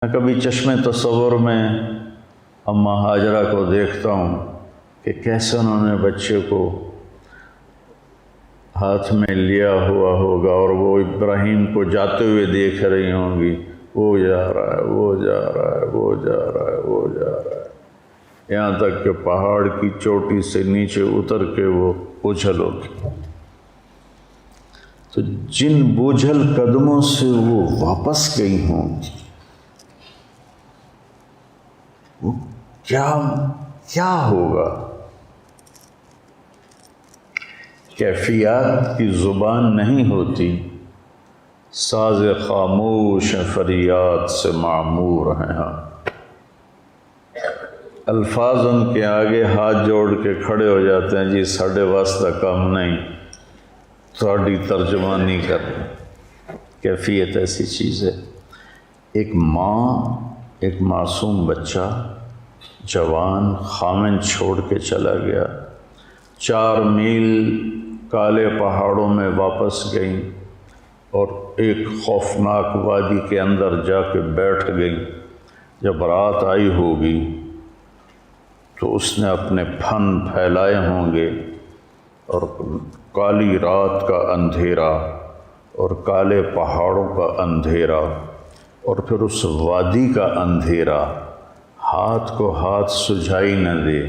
میں کبھی چشمے تصور میں اماں ہاجرہ کو دیکھتا ہوں کہ کیسے انہوں نے بچے کو ہاتھ میں لیا ہوا ہوگا اور وہ ابراہیم کو جاتے ہوئے دیکھ رہی ہوں گی، وہ جا رہا ہے، وہ جا رہا ہے، وہ جا رہا ہے، وہ جا رہا ہے، یہاں تک کہ پہاڑ کی چوٹی سے نیچے اتر کے وہ اچھل ہوگی۔ تو جن بوجھل قدموں سے وہ واپس گئی ہوں گی، وہ کیا ہوگا؟ کیفیات کی زبان نہیں ہوتی، ساز خاموش فریاد سے معمور ہیں۔ ہاں، الفاظ ان کے آگے ہاتھ جوڑ کے کھڑے ہو جاتے ہیں، جی ساڈے واسطہ کم نہیں، تھوڑی ترجمانی کریں۔ کیفیت ایسی چیز ہے، ایک ماں ایک معصوم بچہ جوان خامن چھوڑ کے چلا گیا، 4 میل کالے پہاڑوں میں واپس گئی اور ایک خوفناک وادی کے اندر جا کے بیٹھ گئی۔ جب رات آئی ہوگی تو اس نے اپنے پھن پھیلائے ہوں گے اور کالی رات کا اندھیرا اور کالے پہاڑوں کا اندھیرا اور پھر اس وادی کا اندھیرا ہاتھ کو ہاتھ سجھائی نہ دے،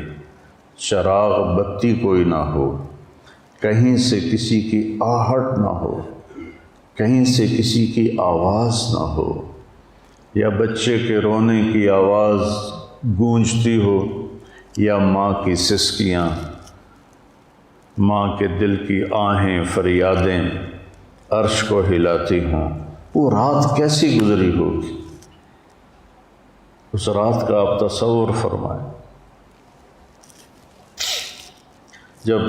چراغ بتی کوئی نہ ہو، کہیں سے کسی کی آہٹ نہ ہو، کہیں سے کسی کی آواز نہ ہو، یا بچے کے رونے کی آواز گونجتی ہو یا ماں کی سسکیاں، ماں کے دل کی آہیں فریادیں عرش کو ہلاتی ہوں۔ وہ رات کیسی گزری ہوگی؟ اس رات کا آپ تصور فرمائیں۔ جب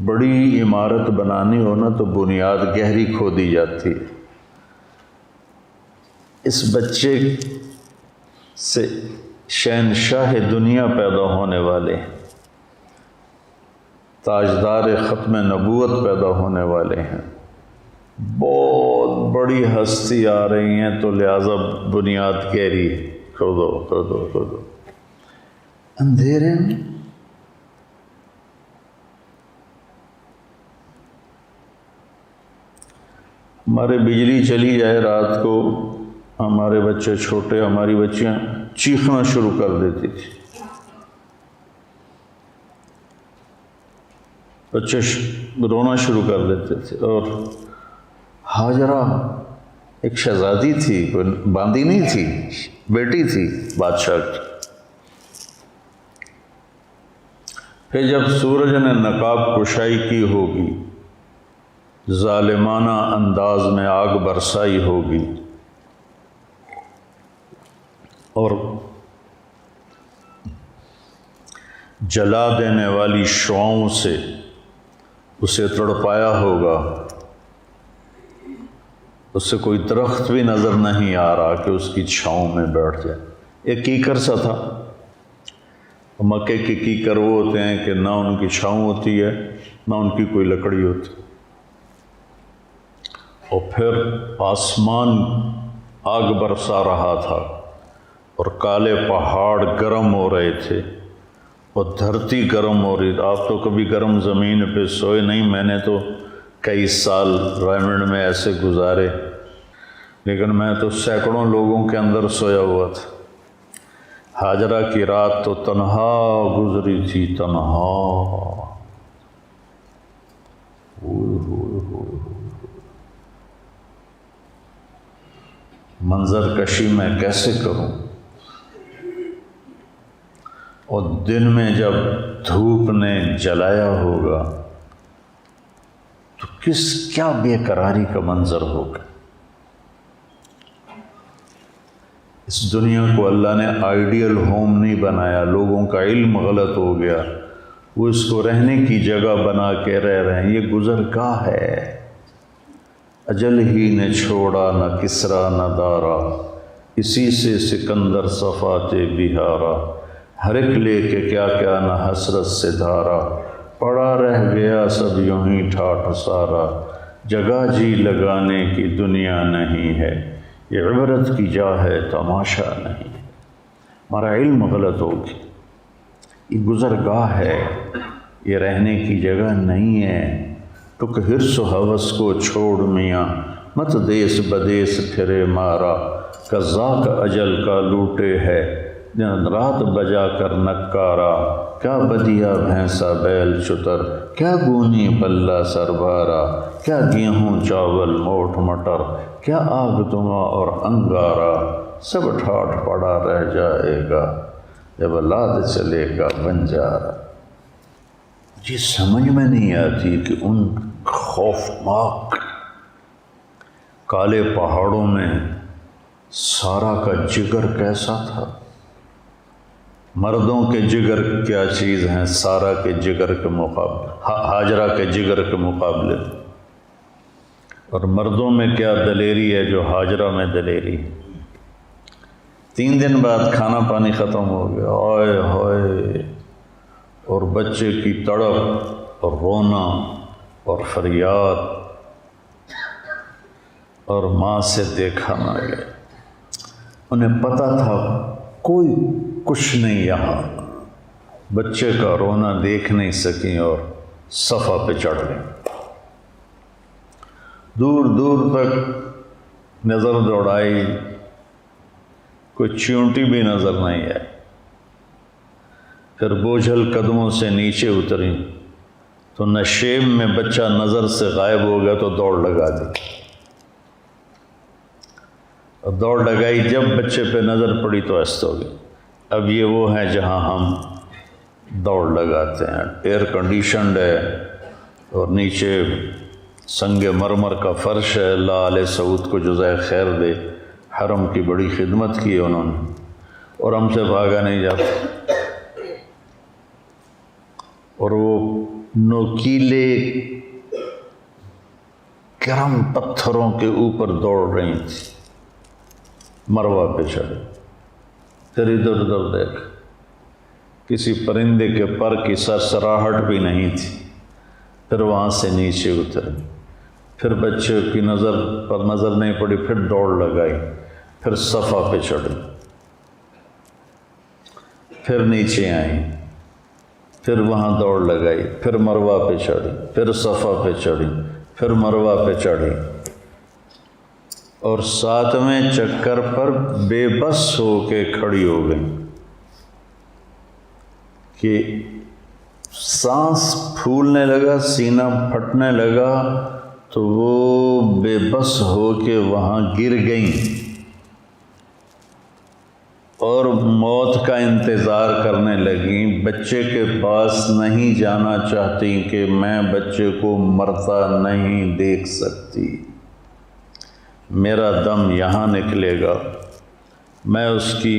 بڑی عمارت بنانی ہو نا تو بنیاد گہری کھودی جاتی ہے۔ اس بچے سے شہنشاہ دنیا پیدا ہونے والے ہیں، تاجدار ختم نبوت پیدا ہونے والے ہیں، بہت بڑی ہستی آ رہی ہیں، تو لہٰذا بنیاد گہری کھودو کھودو کھودو۔ اندھیرے میں ہمارے بجلی چلی جائے رات کو، ہمارے بچے چھوٹے، ہماری بچیاں چیخنا شروع کر دیتی تھی، بچے رونا شروع کر دیتے تھے۔ اور ہاجرہ ایک شہزادی تھی، کوئی باندی نہیں تھی، بیٹی تھی بادشاہ کی۔ پھر جب سورج نے نقاب کشائی کی ہوگی، ظالمانہ انداز میں آگ برسائی ہوگی اور جلا دینے والی شعاؤں سے اسے تڑپایا ہوگا، اس سے کوئی درخت بھی نظر نہیں آ رہا کہ اس کی چھاؤں میں بیٹھ جائے۔ ایک کیکر سا تھا، مکے کے کیکر وہ ہوتے ہیں کہ نہ ان کی چھاؤں ہوتی ہے نہ ان کی کوئی لکڑی ہوتی، اور پھر آسمان آگ برسا رہا تھا اور کالے پہاڑ گرم ہو رہے تھے اور دھرتی گرم ہو رہی۔ آپ تو کبھی گرم زمین پہ سوئے نہیں، میں نے تو کئی سال ریمنڈ میں ایسے گزارے، لیکن میں تو سینکڑوں لوگوں کے اندر سویا ہوا تھا۔ ہاجرہ کی رات تو تنہا گزری تھی، تنہا۔ منظر کشی میں کیسے کروں؟ اور دن میں جب دھوپ نے جلایا ہوگا تو کیا بے قراری کا منظر ہوگا۔ اس دنیا کو اللہ نے آئیڈیل ہوم نہیں بنایا، لوگوں کا علم غلط ہو گیا، وہ اس کو رہنے کی جگہ بنا کے رہ رہے ہیں۔ یہ گزرگاہ ہے، اجل ہی نے چھوڑا نہ کسرا نہ دارا، اسی سے سکندر صفات بہارا، ہر ایک لے کے کیا کیا نہ حسرت سے دھارا، پڑا رہ گیا سب یوں ہی ٹھاٹھ سارا، جگہ جی لگانے کی دنیا نہیں ہے، یہ عبرت کی جا ہے، تماشا نہیں۔ ہمارا علم غلط ہوگی، یہ گزرگاہ ہے، یہ رہنے کی جگہ نہیں ہے۔ ٹک حرص و ہوس کو چھوڑ میاں، مت دیس بدیس پھرے مارا، قذاق اجل کا لوٹے ہے، دن رات بجا کر نکارا۔ کیا بدیا بھینسا بیل چتر، کیا گونی پلہ سربارا، کیا گیہوں چاول موٹ مٹر، کیا آگ دماں اور انگارا، سب ٹھاٹھ پڑا رہ جائے گا، جب لاد چلے گا بنجارا۔ یہ سمجھ میں نہیں آتی کہ ان خوفناک کالے پہاڑوں میں سارا کا جگر کیسا تھا۔ مردوں کے جگر کیا چیز ہیں سارا کے جگر کے مقابلے، ہاجرہ کے جگر کے مقابلے، اور مردوں میں کیا دلیری ہے جو ہاجرہ میں دلیری ہے۔ 3 دن بعد کھانا پانی ختم ہو گیا، آئے ہائے، اور بچے کی تڑپ اور رونا اور فریاد، اور ماں سے دیکھا نہ گیا۔ انہیں پتہ تھا کوئی کچھ نہیں یہاں، بچے کا رونا دیکھ نہیں سکیں اور صفا پہ چڑھ گئیں۔ دور دور تک نظر دوڑائی، کوئی چیونٹی بھی نظر نہیں آئی۔ پھر بوجھل قدموں سے نیچے اتری تو نشیب میں بچہ نظر سے غائب ہو گیا تو دوڑ لگا دی، اور دوڑ لگائی، جب بچے پہ نظر پڑی تو ایسا ہو گئی۔ اب یہ وہ ہیں جہاں ہم دوڑ لگاتے ہیں، ایئر کنڈیشنڈ ہے اور نیچے سنگ مرمر کا فرش ہے۔ اللہ علیہ سعود کو جزائے خیر دے، حرم کی بڑی خدمت کی ہے انہوں نے، اور ہم سے بھاگا نہیں جاتا۔ اور وہ نوکیلے گرم پتھروں کے اوپر دوڑ رہی تھی، مروہ پہ چڑھے، پھر ادھر ادھر دیکھ، کسی پرندے کے پر کی سرسراہٹ بھی نہیں تھی۔ پھر وہاں سے نیچے اترے، پھر بچے کی نظر پر نظر نہیں پڑی، پھر دوڑ لگائی، پھر صفا پہ چڑھی، پھر نیچے آئیں، پھر وہاں دوڑ لگائی، پھر مروہ پہ چڑھی، پھر صفا پہ چڑھی، پھر مروہ پہ چڑھی، اور 7ویں چکر پر بے بس ہو کے کھڑی ہو گئی کہ سانس پھولنے لگا، سینہ پھٹنے لگا، تو وہ بے بس ہو کے وہاں گر گئیں اور موت کا انتظار کرنے لگیں۔ بچے کے پاس نہیں جانا چاہتی کہ میں بچے کو مرتا نہیں دیکھ سکتی، میرا دم یہاں نکلے گا، میں اس کی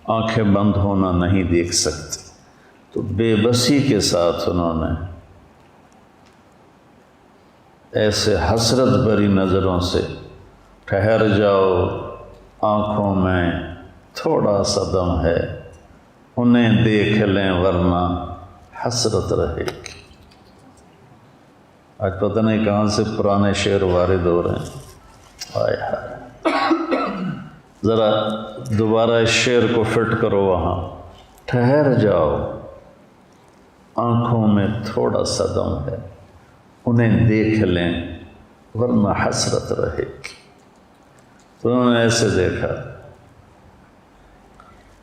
آنکھیں بند ہونا نہیں دیکھ سکتی۔ تو بے بسی کے ساتھ انہوں نے ایسے حسرت بھری نظروں سے، ٹھہر جاؤ، آنکھوں میں تھوڑا سا دم ہے، انہیں دیکھ لیں ورنہ حسرت رہے گی۔ آج پتہ نہیں کہاں سے پرانے شعر وارد ہو رہے ہیں، آئے ہائے، ذرا دوبارہ اس شعر کو فٹ کرو وہاں، ٹھہر جاؤ، آنکھوں میں تھوڑا سا دم ہے، انہیں دیکھ لیں ورنہ حسرت رہے گی۔ تو انہوں نے ایسے دیکھا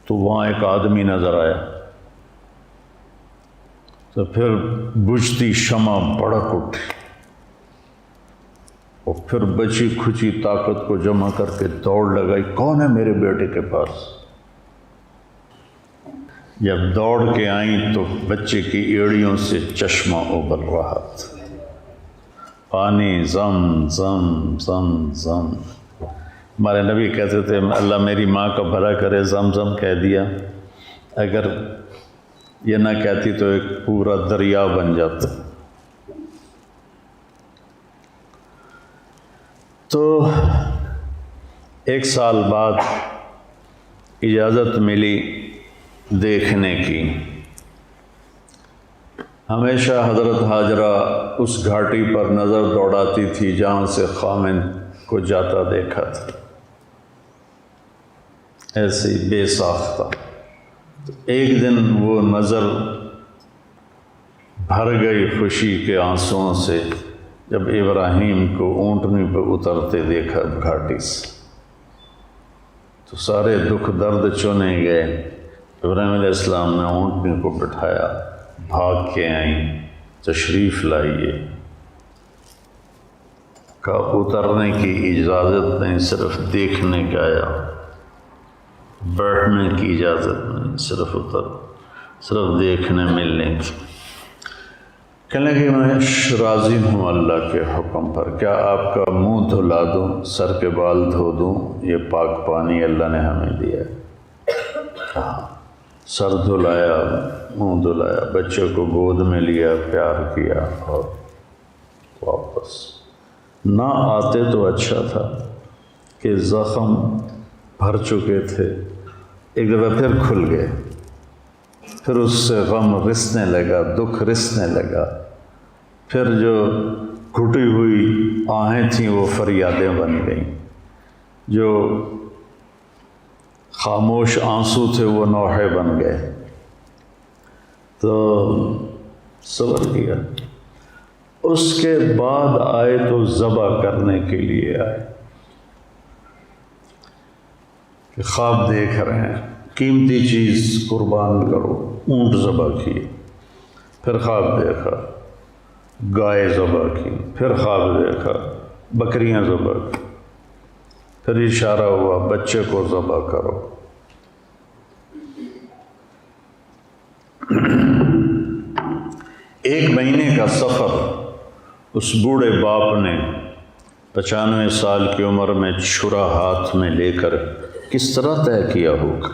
تو وہاں ایک آدمی نظر آیا، تو پھر بجھتی شمع بھڑک اٹھی، اور پھر بچی کھچی طاقت کو جمع کر کے دوڑ لگائی، کون ہے میرے بیٹے کے پاس؟ جب دوڑ کے آئیں تو بچے کی ایڑیوں سے چشمہ ابل رہا تھا، پانی زم زم زم زم۔ ہمارے نبی کہتے تھے اللہ میری ماں کا بھلا کرے، زم زم کہہ دیا، اگر یہ نہ کہتی تو ایک پورا دریا بن جاتا۔ تو 1 سال بعد اجازت ملی دیکھنے کی۔ ہمیشہ حضرت ہاجرہ اس گھاٹی پر نظر دوڑاتی تھی جہاں سے خامن کو جاتا دیکھا تھا۔ ایسے ہی بے ساختہ۔ ایک دن وہ نظر بھر گئی خوشی کے آنسوؤں سے جب ابراہیم کو اونٹنی پہ اترتے دیکھا گھاٹی سے، تو سارے دکھ درد چنے گئے۔ ابراہیم علیہ السلام نے اونٹنی کو بٹھایا، بھاگ کے آئیں، تشریف لائیے، کہا اترنے کی اجازت نہیں، صرف دیکھنے کا آیا، بیٹھنے کی اجازت نہیں، صرف دیکھنے ملنے کی۔ کہنے کہ میں راضی ہوں اللہ کے حکم پر، کیا آپ کا منہ دھلا دوں، سر کے بال دھو دوں؟ یہ پاک پانی اللہ نے ہمیں دیا ہے۔ کہا سر دھلایا، منہ دھلایا، بچے کو گود میں لیا، پیار کیا اور واپس۔ نہ آتے تو اچھا تھا کہ زخم بھر چکے تھے، ایک دفعہ پھر کھل گئے، پھر اس سے غم رسنے لگا، دکھ رسنے لگا، پھر جو گھٹی ہوئی آہیں تھیں وہ فریادیں بن گئیں، جو خاموش آنسو تھے وہ نوحے بن گئے۔ تو صبر کیا، اس کے بعد آئے تو ذبح کرنے کے لیے آئے، کہ خواب دیکھ رہے ہیں قیمتی چیز قربان کرو، اونٹ ذبح کیے، پھر خواب دیکھا گائے ذبح کی، پھر خواب دیکھا بکریاں ذبح کی، پھر اشارہ ہوا بچے کو ذبح کرو۔ ایک مہینے کا سفر اس بوڑھے باپ نے 95 سال کی عمر میں چھرا ہاتھ میں لے کر کس طرح طے کیا ہوگا؟